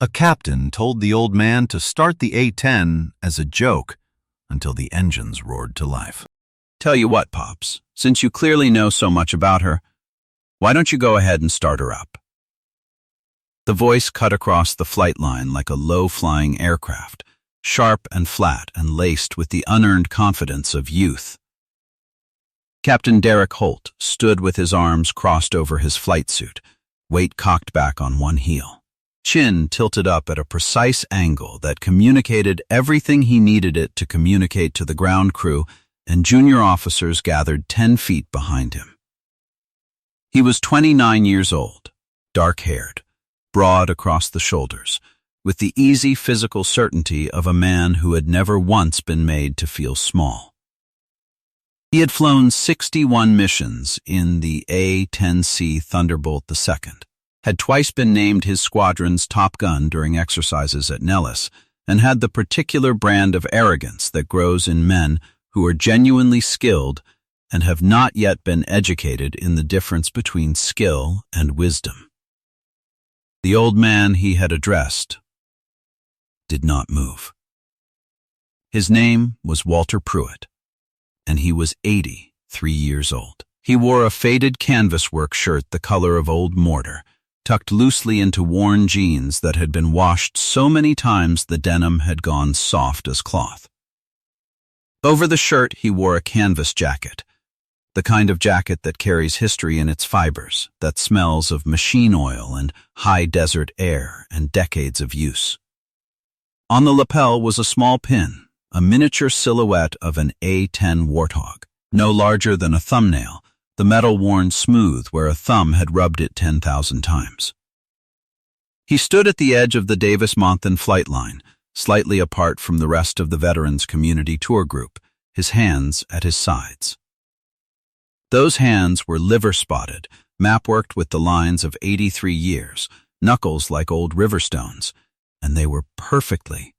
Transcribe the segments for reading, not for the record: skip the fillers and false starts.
A captain told the old man to start the A-10 as a joke until the engines roared to life. Tell you what, Pops, since you clearly know so much about her, why don't you go ahead and start her up? The voice cut across the flight line like a low-flying aircraft, sharp and flat and laced with the unearned confidence of youth. Captain Derek Holt stood with his arms crossed over his flight suit, weight cocked back on one heel, chin tilted up at a precise angle that communicated everything he needed it to communicate to the ground crew and junior officers gathered 10 feet behind him. He was 29 years old, dark-haired, broad across the shoulders, with the easy physical certainty of a man who had never once been made to feel small. He had flown 61 missions in the A-10C Thunderbolt II, had twice been named his squadron's top gun during exercises at Nellis, and had the particular brand of arrogance that grows in men who are genuinely skilled and have not yet been educated in the difference between skill and wisdom. The old man he had addressed did not move. His name was Walter Pruitt, and he was 83 years old. He wore a faded canvas work shirt the color of old mortar, tucked loosely into worn jeans that had been washed so many times the denim had gone soft as cloth. Over the shirt he wore a canvas jacket, the kind of jacket that carries history in its fibers, that smells of machine oil and high desert air and decades of use. On the lapel was a small pin, a miniature silhouette of an A-10 Warthog, no larger than a thumbnail, the metal worn smooth where a thumb had rubbed it 10,000 times. He stood at the edge of the Davis-Monthan flight line, slightly apart from the rest of the Veterans Community Tour group, his hands at his sides. Those hands were liver-spotted, map-worked with the lines of 83 years, knuckles like old river stones, and they were perfectly,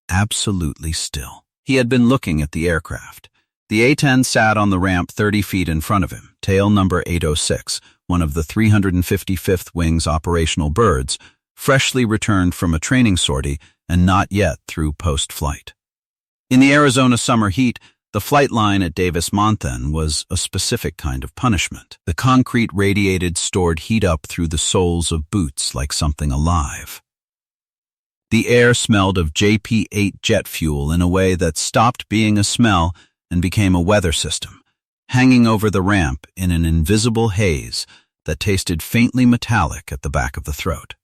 absolutely still. He had been looking at the aircraft. The A-10 sat on the ramp 30 feet in front of him, tail number 806, one of the 355th Wing's operational birds, freshly returned from a training sortie and not yet through post-flight. In the Arizona summer heat, the flight line at Davis-Monthan was a specific kind of punishment. The concrete radiated stored heat up through the soles of boots like something alive. The air smelled of JP-8 jet fuel in a way that stopped being a smell and became a weather system, hanging over the ramp in an invisible haze that tasted faintly metallic at the back of the throat.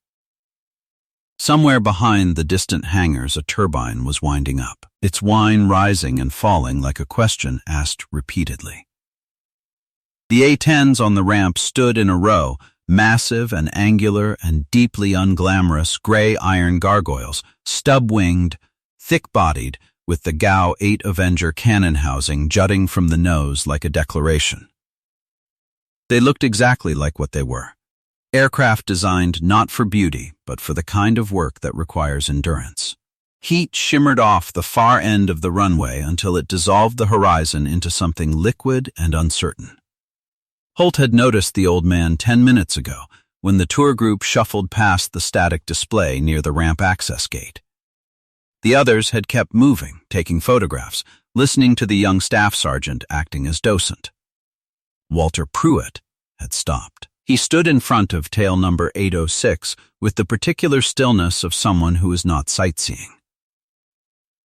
Somewhere behind the distant hangars a turbine was winding up, its whine rising and falling like a question asked repeatedly. The A-10s on the ramp stood in a row, massive and angular and deeply unglamorous gray iron gargoyles, stub-winged, thick-bodied, with the GAU-8 Avenger cannon housing jutting from the nose like a declaration. They looked exactly like what they were. Aircraft designed not for beauty, but for the kind of work that requires endurance. Heat shimmered off the far end of the runway until it dissolved the horizon into something liquid and uncertain. Holt had noticed the old man 10 minutes ago when the tour group shuffled past the static display near the ramp access gate. The others had kept moving, taking photographs, listening to the young staff sergeant acting as docent. Walter Pruitt had stopped. He stood in front of tail number 806 with the particular stillness of someone who is not sightseeing.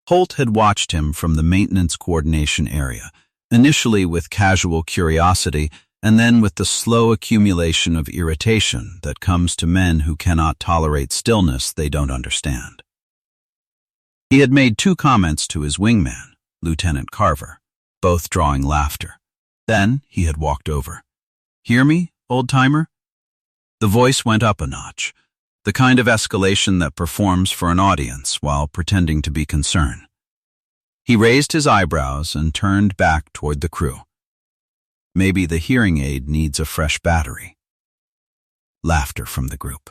Holt had watched him from the maintenance coordination area, initially with casual curiosity and then with the slow accumulation of irritation that comes to men who cannot tolerate stillness they don't understand. He had made 2 comments to his wingman, Lieutenant Carver, both drawing laughter. Then he had walked over. "Hear me, old-timer?" The voice went up a notch, the kind of escalation that performs for an audience while pretending to be concerned. He raised his eyebrows and turned back toward the crew. Maybe the hearing aid needs a fresh battery. Laughter from the group.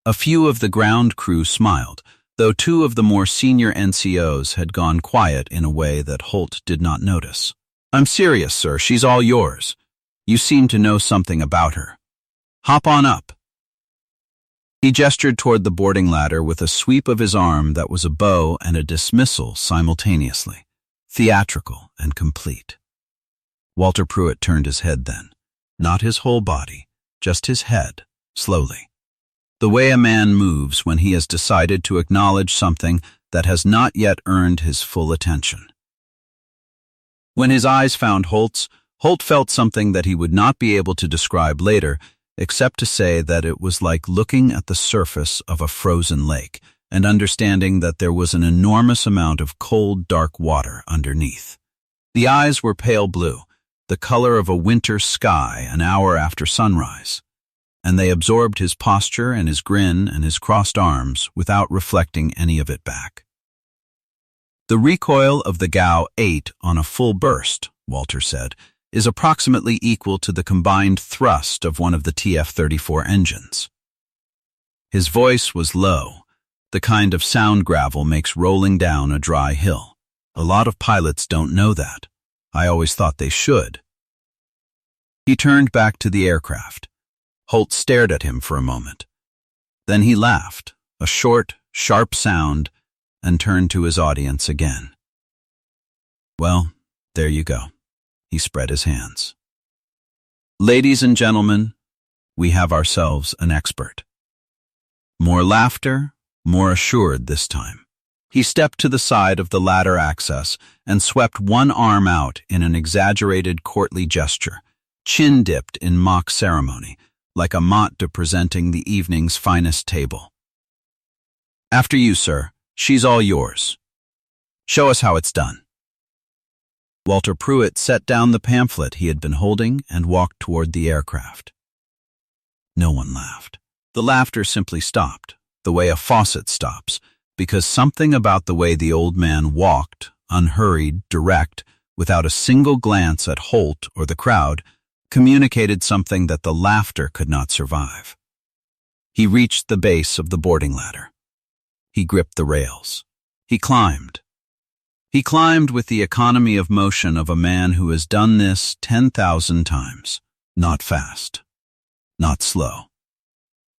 A few of the ground crew smiled, though 2 of the more senior NCOs had gone quiet in a way that Holt did not notice. "I'm serious, sir. She's all yours. You seem to know something about her. Hop on up." He gestured toward the boarding ladder with a sweep of his arm that was a bow and a dismissal simultaneously, theatrical and complete. Walter Pruitt turned his head then, not his whole body, just his head, slowly. The way a man moves when he has decided to acknowledge something that has not yet earned his full attention. When his eyes found Holt's, Holt felt something that he would not be able to describe later, except to say that it was like looking at the surface of a frozen lake and understanding that there was an enormous amount of cold, dark water underneath. The eyes were pale blue, the color of a winter sky an hour after sunrise, and they absorbed his posture and his grin and his crossed arms without reflecting any of it back. The recoil of the GAU-8 on a full burst, Walter said, is approximately equal to the combined thrust of one of the TF-34 engines. His voice was low, the kind of sound gravel makes rolling down a dry hill. A lot of pilots don't know that. I always thought they should. He turned back to the aircraft. Holt stared at him for a moment. Then he laughed, a short, sharp sound, and turned to his audience again. Well, there you go. He spread his hands. Ladies and gentlemen, we have ourselves an expert. More laughter, more assured this time. He stepped to the side of the ladder access and swept one arm out in an exaggerated courtly gesture, chin-dipped in mock ceremony, like a mott presenting the evening's finest table. After you, sir. She's all yours. Show us how it's done. Walter Pruitt set down the pamphlet he had been holding and walked toward the aircraft. No one laughed. The laughter simply stopped, the way a faucet stops, because something about the way the old man walked, unhurried, direct, without a single glance at Holt or the crowd, communicated something that the laughter could not survive. He reached the base of the boarding ladder. He gripped the rails. He climbed. He climbed with the economy of motion of a man who has done this 10,000 times. Not fast. Not slow.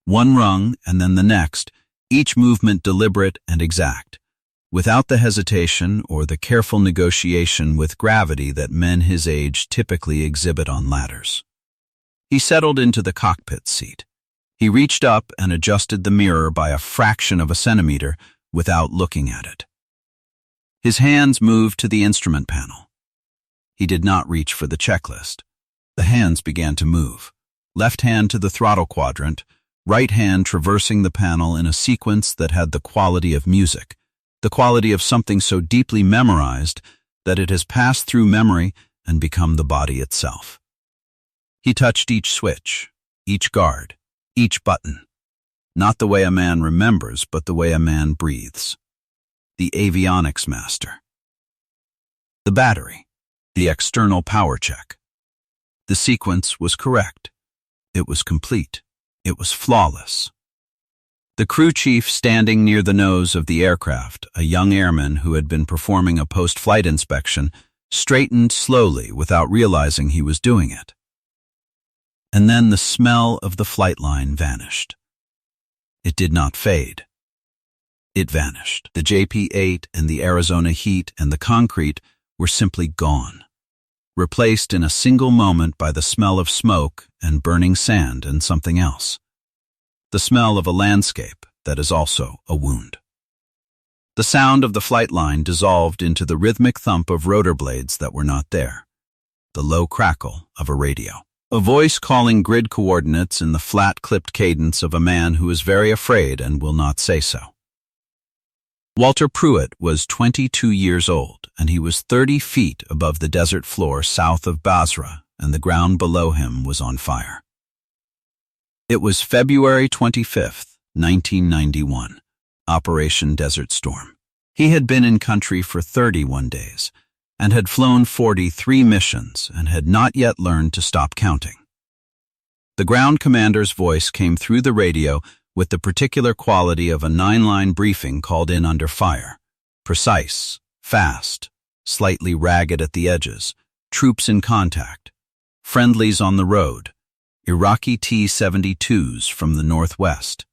One rung and then the next, each movement deliberate and exact, without the hesitation or the careful negotiation with gravity that men his age typically exhibit on ladders. He settled into the cockpit seat. He reached up and adjusted the mirror by a fraction of a centimeter without looking at it. His hands moved to the instrument panel. He did not reach for the checklist. The hands began to move. Left hand to the throttle quadrant, right hand traversing the panel in a sequence that had the quality of music, the quality of something so deeply memorized that it has passed through memory and become the body itself. He touched each switch, each guard, each button, not the way a man remembers, but the way a man breathes. The avionics master. The battery, the external power check. The sequence was correct. It was complete. It was flawless. The crew chief standing near the nose of the aircraft, a young airman who had been performing a post-flight inspection, straightened slowly without realizing he was doing it. And then the smell of the flight line vanished. It did not fade. It vanished. The JP-8 and the Arizona heat and the concrete were simply gone, replaced in a single moment by the smell of smoke and burning sand and something else. The smell of a landscape that is also a wound. The sound of the flight line dissolved into the rhythmic thump of rotor blades that were not there, the low crackle of a radio. A voice calling grid coordinates in the flat, clipped cadence of a man who is very afraid and will not say so. Walter Pruitt was 22 years old, and he was 30 feet above the desert floor south of Basra, and the ground below him was on fire. It was February 25th, 1991, Operation Desert Storm. He had been in country for 31 days, and had flown 43 missions and had not yet learned to stop counting. The ground commander's voice came through the radio with the particular quality of a 9-line briefing called in under fire. Precise, fast, slightly ragged at the edges, troops in contact, friendlies on the road, Iraqi T-72s from the northwest.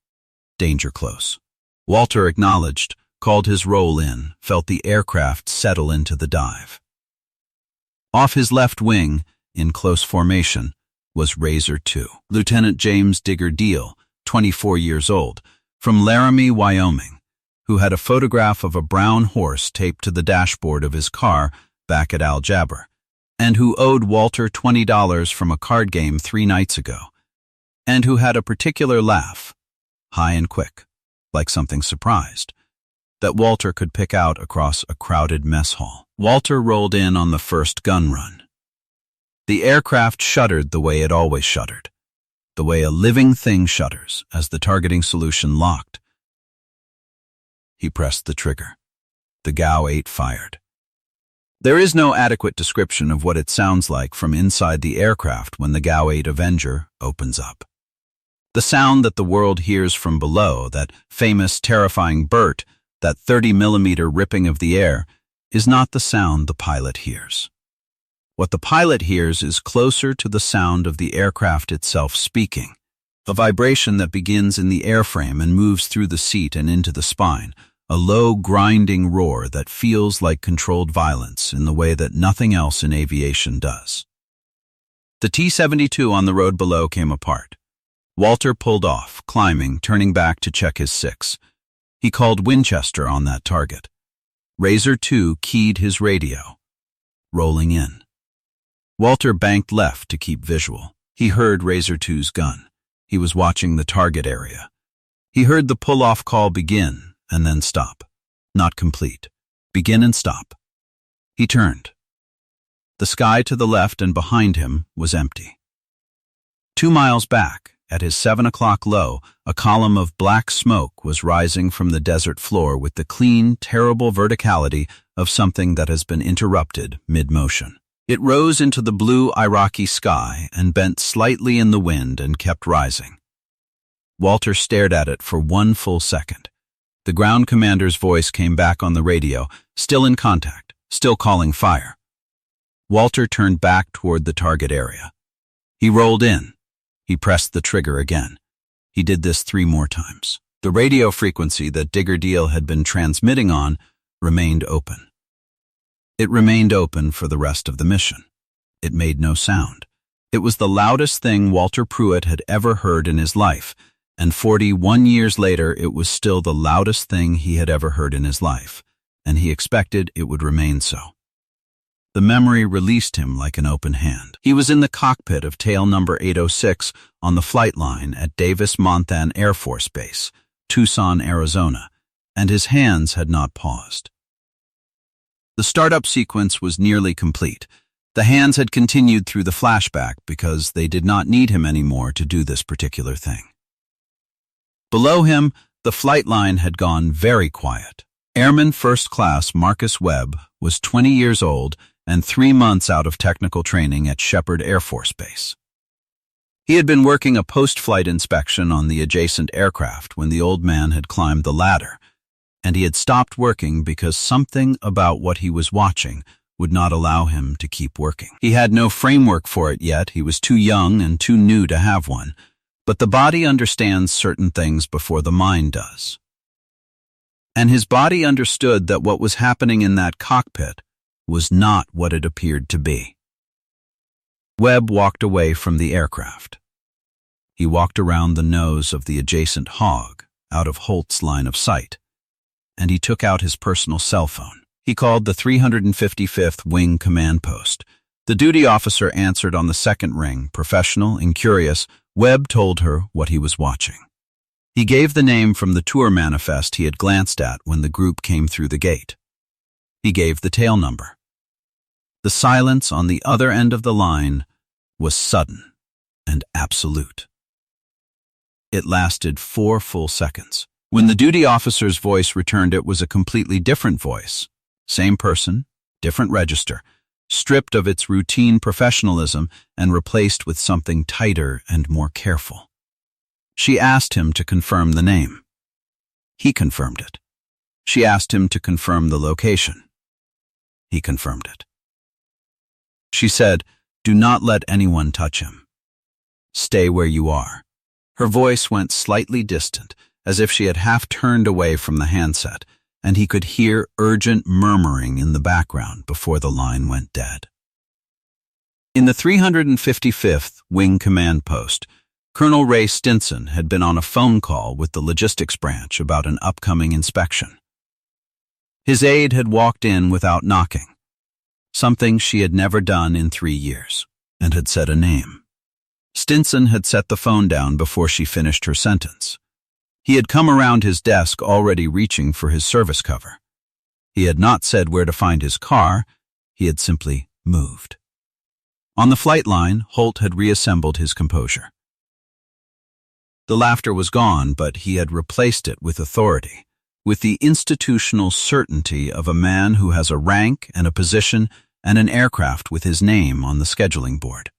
danger close. Walter acknowledged, called his roll in, felt the aircraft settle into the dive. Off his left wing, in close formation, was Razor 2. Lieutenant James Digger Deal, 24 years old, from Laramie, Wyoming, who had a photograph of a brown horse taped to the dashboard of his car back at Al Jaber, and who owed Walter $20 from a card game 3 nights ago, and who had a particular laugh, high and quick, like something surprised, that Walter could pick out across a crowded mess hall. Walter rolled in on the first gun run. The aircraft shuddered the way it always shuddered, the way a living thing shudders as the targeting solution locked. He pressed the trigger. The GAU-8 fired. There is no adequate description of what it sounds like from inside the aircraft when the GAU-8 Avenger opens up. The sound that the world hears from below, that famous, terrifying burst, that 30mm ripping of the air, is not the sound the pilot hears. What the pilot hears is closer to the sound of the aircraft itself speaking, a vibration that begins in the airframe and moves through the seat and into the spine, a low, grinding roar that feels like controlled violence in the way that nothing else in aviation does. The T-72 on the road below came apart. Walter pulled off, climbing, turning back to check his 6. He called Winchester on that target. Razor 2 keyed his radio. Rolling in. Walter banked left to keep visual. He heard Razor 2's gun. He was watching the target area. He heard the pull-off call begin and then stop. Not complete. Begin and stop. He turned. The sky to the left and behind him was empty. 2 miles back, at his 7 o'clock low, a column of black smoke was rising from the desert floor with the clean, terrible verticality of something that has been interrupted mid-motion. It rose into the blue Iraqi sky and bent slightly in the wind and kept rising. Walter stared at it for 1 full second. The ground commander's voice came back on the radio, still in contact, still calling fire. Walter turned back toward the target area. He rolled in. He pressed the trigger again. He did this 3 more times. The radio frequency that Digger Deal had been transmitting on remained open. It remained open for the rest of the mission. It made no sound. It was the loudest thing Walter Pruitt had ever heard in his life, and 41 years later it was still the loudest thing he had ever heard in his life, and he expected it would remain so. The memory released him like an open hand. He was in the cockpit of tail number 806 on the flight line at Davis-Monthan Air Force Base, Tucson, Arizona, and his hands had not paused. The startup sequence was nearly complete. The hands had continued through the flashback because they did not need him anymore to do this particular thing. Below him, the flight line had gone very quiet. Airman First Class Marcus Webb was 20 years old and 3 months out of technical training at Shepherd Air Force Base. He had been working a post-flight inspection on the adjacent aircraft when the old man had climbed the ladder, and he had stopped working because something about what he was watching would not allow him to keep working. He had no framework for it yet. He was too young and too new to have one, but the body understands certain things before the mind does. And his body understood that what was happening in that cockpit was not what it appeared to be. Webb walked away from the aircraft. He walked around the nose of the adjacent hog, out of Holt's line of sight, and he took out his personal cell phone. He called the 355th Wing Command Post. The duty officer answered on the second ring. Professional and curious, Webb told her what he was watching. He gave the name from the tour manifest he had glanced at when the group came through the gate. He gave the tail number. The silence on the other end of the line was sudden and absolute. It lasted 4 full seconds. When the duty officer's voice returned, it was a completely different voice. Same person, different register, stripped of its routine professionalism and replaced with something tighter and more careful. She asked him to confirm the name. He confirmed it. She asked him to confirm the location. He confirmed it. She said, "Do not let anyone touch him. Stay where you are." Her voice went slightly distant, as if she had half turned away from the handset, and he could hear urgent murmuring in the background before the line went dead. In the 355th Wing Command Post, Colonel Ray Stinson had been on a phone call with the logistics branch about an upcoming inspection. His aide had walked in without knocking, something she had never done in 3 years, and had said a name. Stinson had set the phone down before she finished her sentence. He had come around his desk already reaching for his service cover. He had not said where to find his car, he had simply moved. On the flight line, Holt had reassembled his composure. The laughter was gone, but he had replaced it with authority, with the institutional certainty of a man who has a rank and a position and an aircraft with his name on the scheduling board.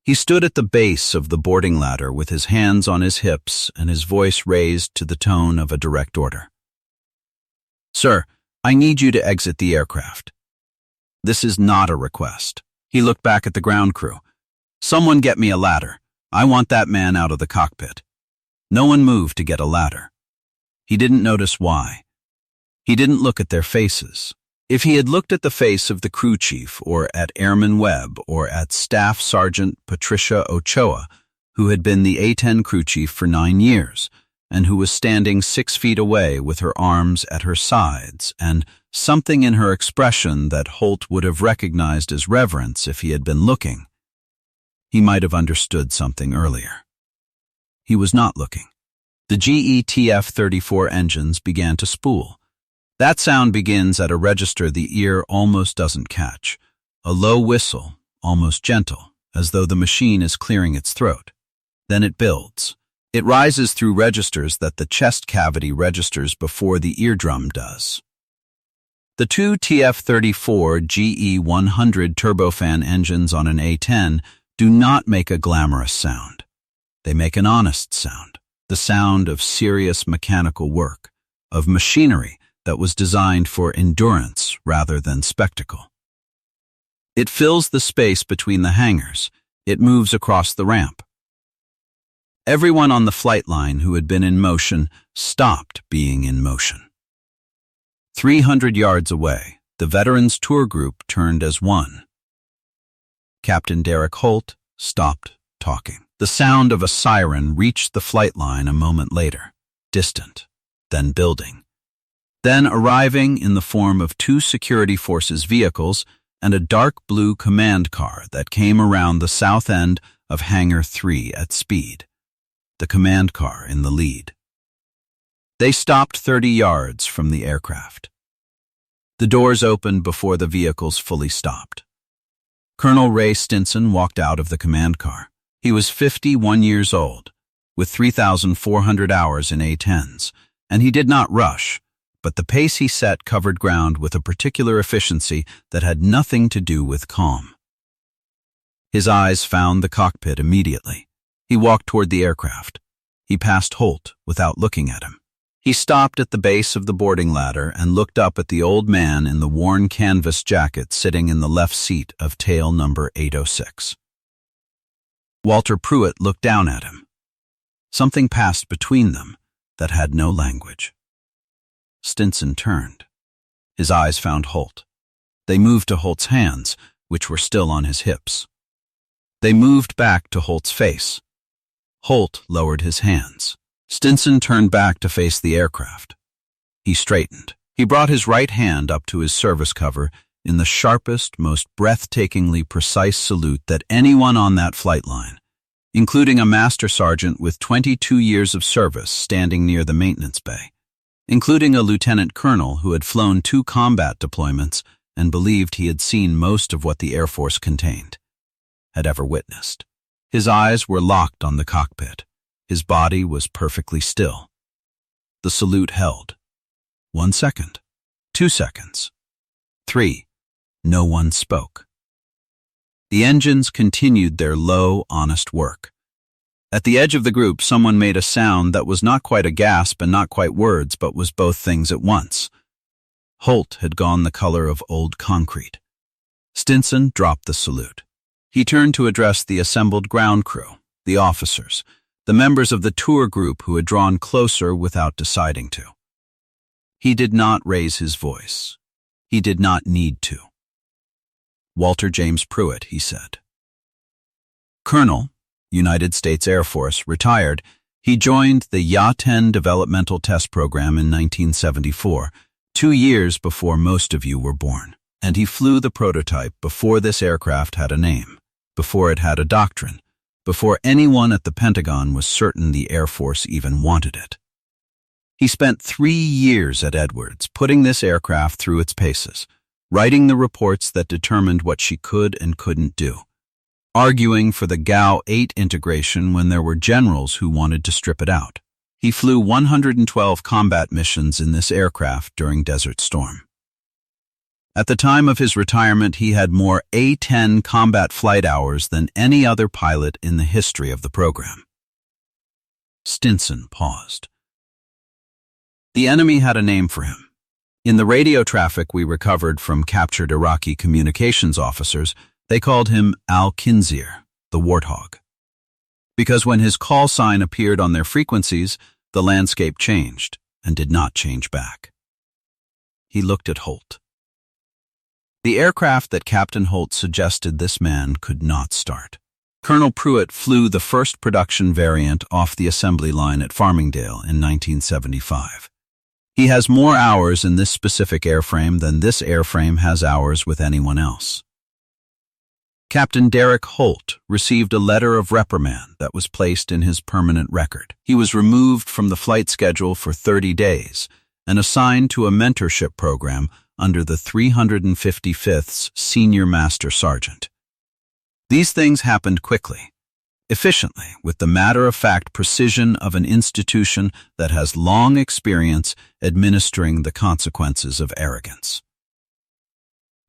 He stood at the base of the boarding ladder with his hands on his hips and his voice raised to the tone of a direct order. "Sir, I need you to exit the aircraft. This is not a request." He looked back at the ground crew. "Someone get me a ladder. I want that man out of the cockpit." No one moved to get a ladder. He didn't notice why. He didn't look at their faces. If he had looked at the face of the crew chief, or at Airman Webb, or at Staff Sergeant Patricia Ochoa, who had been the A-10 crew chief for 9 years, and who was standing 6 feet away with her arms at her sides, and something in her expression that Holt would have recognized as reverence if he had been looking, he might have understood something earlier. He was not looking. The GE F-34 engines began to spool. That sound begins at a register the ear almost doesn't catch, a low whistle, almost gentle, as though the machine is clearing its throat. Then it builds. It rises through registers that the chest cavity registers before the eardrum does. The 2 TF-34 GE-100 turbofan engines on an A-10 do not make a glamorous sound. They make an honest sound, the sound of serious mechanical work, of machinery that was designed for endurance rather than spectacle. It fills the space between the hangars. It moves across the ramp. Everyone on the flight line who had been in motion stopped being in motion. 300 yards away, the veterans' tour group turned as one. Captain Derek Holt stopped talking. The sound of a siren reached the flight line a moment later, distant, then building, then arriving in the form of 2 security forces vehicles and a dark blue command car that came around the south end of Hangar 3 at speed, the command car in the lead. They stopped 30 yards from the aircraft. The doors opened before the vehicles fully stopped. Colonel Ray Stinson walked out of the command car. He was 51 years old, with 3,400 hours in A-10s, and he did not rush, but the pace he set covered ground with a particular efficiency that had nothing to do with calm. His eyes found the cockpit immediately. He walked toward the aircraft. He passed Holt without looking at him. He stopped at the base of the boarding ladder and looked up at the old man in the worn canvas jacket sitting in the left seat of tail number 806. Walter Pruitt looked down at him. Something passed between them that had no language. Stinson turned. His eyes found Holt. They moved to Holt's hands, which were still on his hips. They moved back to Holt's face. Holt lowered his hands. Stinson turned back to face the aircraft. He straightened. He brought his right hand up to his service cover in the sharpest, most breathtakingly precise salute that anyone on that flight line, including a master sergeant with 22 years of service standing near the maintenance bay, including a lieutenant colonel who had flown 2 combat deployments and believed he had seen most of what the Air Force contained, had ever witnessed. His eyes were locked on the cockpit. His body was perfectly still. The salute held. 1 second. 2 seconds. 3. No one spoke. The engines continued their low, honest work. At the edge of the group, someone made a sound that was not quite a gasp and not quite words, but was both things at once. Holt had gone the color of old concrete. Stinson dropped the salute. He turned to address the assembled ground crew, the officers, the members of the tour group who had drawn closer without deciding to. He did not raise his voice. He did not need to. "Walter James Pruitt," he said. Colonel, United States Air Force, retired. He joined the Ya-10 Developmental Test Program in 1974, 2 years before most of you were born. And he flew the prototype before this aircraft had a name, before it had a doctrine, before anyone at the Pentagon was certain the Air Force even wanted it. He spent 3 years at Edwards, putting this aircraft through its paces, writing the reports that determined what she could and couldn't do, arguing for the GAU-8 integration when there were generals who wanted to strip it out. He flew 112 combat missions in this aircraft during Desert Storm. At the time of his retirement, he had more A-10 combat flight hours than any other pilot in the history of the program. Stinson paused. The enemy had a name for him. In the radio traffic we recovered from captured Iraqi communications officers, they called him Al-Khinzir, the warthog. Because when his call sign appeared on their frequencies, the landscape changed and did not change back. He looked at Holt. The aircraft that Captain Holt suggested this man could not start. Colonel Pruitt flew the first production variant off the assembly line at Farmingdale in 1975. He has more hours in this specific airframe than this airframe has hours with anyone else. Captain Derek Holt received a letter of reprimand that was placed in his permanent record. He was removed from the flight schedule for 30 days and assigned to a mentorship program under the 355th's Senior Master Sergeant. These things happened quickly, efficiently, with the matter-of-fact precision of an institution that has long experience administering the consequences of arrogance.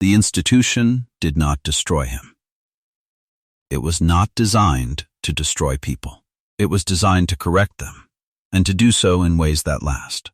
The institution did not destroy him. It was not designed to destroy people. It was designed to correct them, and to do so in ways that last.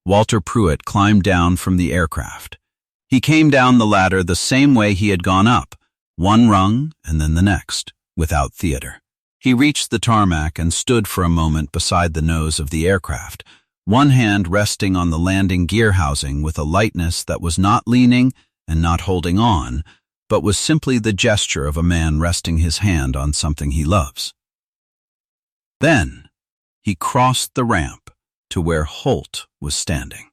Walter Pruitt climbed down from the aircraft. He came down the ladder the same way he had gone up, one rung and then the next, without theater. He reached the tarmac and stood for a moment beside the nose of the aircraft, one hand resting on the landing gear housing with a lightness that was not leaning and not holding on, but was simply the gesture of a man resting his hand on something he loves. Then he crossed the ramp to where Holt was standing.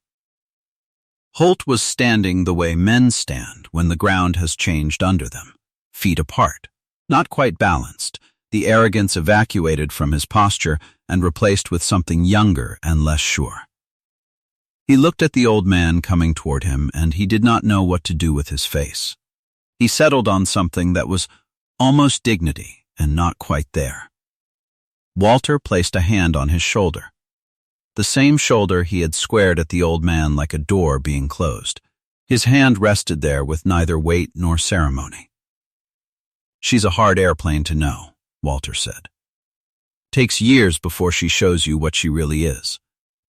Holt was standing the way men stand when the ground has changed under them, feet apart, not quite balanced, the arrogance evacuated from his posture and replaced with something younger and less sure. He looked at the old man coming toward him, and he did not know what to do with his face. He settled on something that was almost dignity and not quite there. Walter placed a hand on his shoulder. The same shoulder he had squared at the old man like a door being closed. His hand rested there with neither weight nor ceremony. "She's a hard airplane to know," Walter said. "Takes years before she shows you what she really is.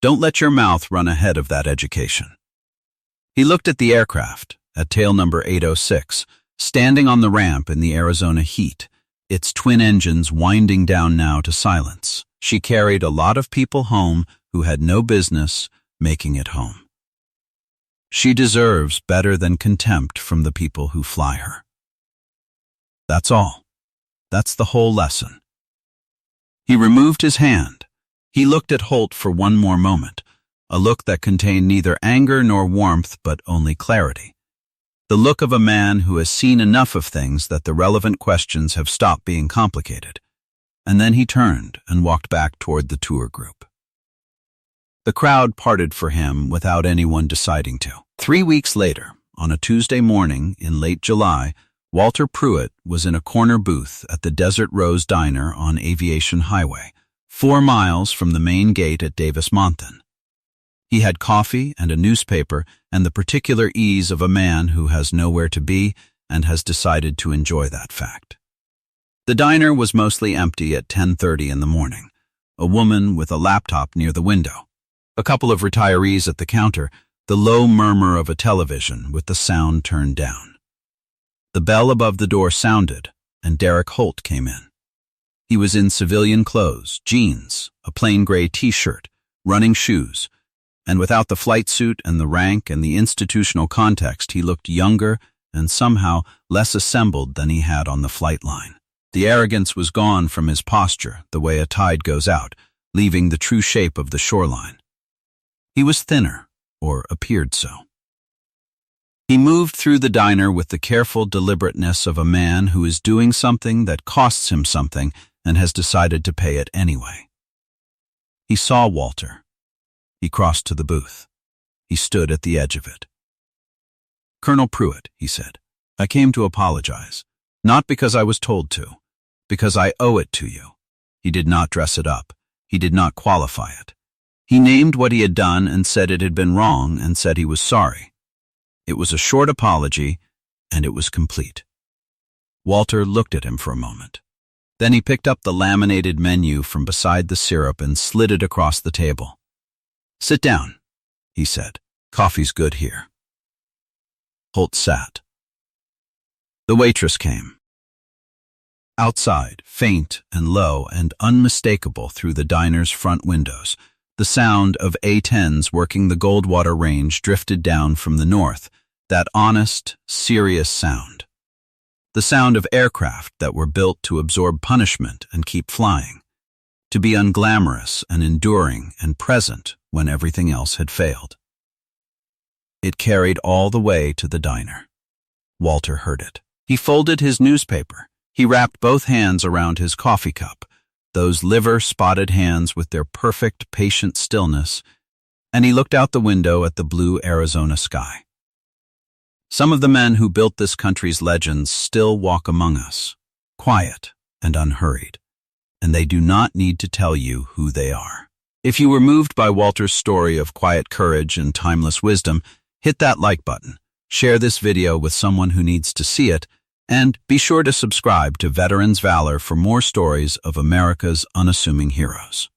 Don't let your mouth run ahead of that education." He looked at the aircraft, at tail number 806, standing on the ramp in the Arizona heat, its twin engines winding down now to silence. She carried a lot of people home who had no business making it home. She deserves better than contempt from the people who fly her. That's all. That's the whole lesson. He removed his hand. He looked at Holt for one more moment, a look that contained neither anger nor warmth but only clarity. The look of a man who has seen enough of things that the relevant questions have stopped being complicated. And then he turned and walked back toward the tour group. The crowd parted for him without anyone deciding to. 3 weeks later, on a Tuesday morning in late July, Walter Pruitt was in a corner booth at the Desert Rose Diner on Aviation Highway, 4 miles from the main gate at Davis-Monthan. He had coffee and a newspaper and the particular ease of a man who has nowhere to be and has decided to enjoy that fact. The diner was mostly empty at 10:30 in the morning, a woman with a laptop near the window, a couple of retirees at the counter, the low murmur of a television with the sound turned down. The bell above the door sounded, and Derek Holt came in. He was in civilian clothes, jeans, a plain gray t-shirt, running shoes, and without the flight suit and the rank and the institutional context, he looked younger and somehow less assembled than he had on the flight line. The arrogance was gone from his posture, the way a tide goes out, leaving the true shape of the shoreline. He was thinner, or appeared so. He moved through the diner with the careful deliberateness of a man who is doing something that costs him something and has decided to pay it anyway. He saw Walter. He crossed to the booth. He stood at the edge of it. "Colonel Pruitt," he said, "I came to apologize, not because I was told to, because I owe it to you." He did not dress it up. He did not qualify it. He named what he had done and said it had been wrong and said he was sorry. It was a short apology, and it was complete. Walter looked at him for a moment. Then he picked up the laminated menu from beside the syrup and slid it across the table. "Sit down," he said. "Coffee's good here." Holt sat. The waitress came. Outside, faint and low and unmistakable through the diner's front windows, the sound of A-10s working the Goldwater Range drifted down from the north, that honest, serious sound. The sound of aircraft that were built to absorb punishment and keep flying, to be unglamorous and enduring and present when everything else had failed. It carried all the way to the diner. Walter heard it. He folded his newspaper. He wrapped both hands around his coffee cup, those liver-spotted hands with their perfect, patient stillness, and he looked out the window at the blue Arizona sky. Some of the men who built this country's legends still walk among us, quiet and unhurried, and they do not need to tell you who they are. If you were moved by Walter's story of quiet courage and timeless wisdom, hit that like button, share this video with someone who needs to see it, and be sure to subscribe to Veterans Valor for more stories of America's unassuming heroes.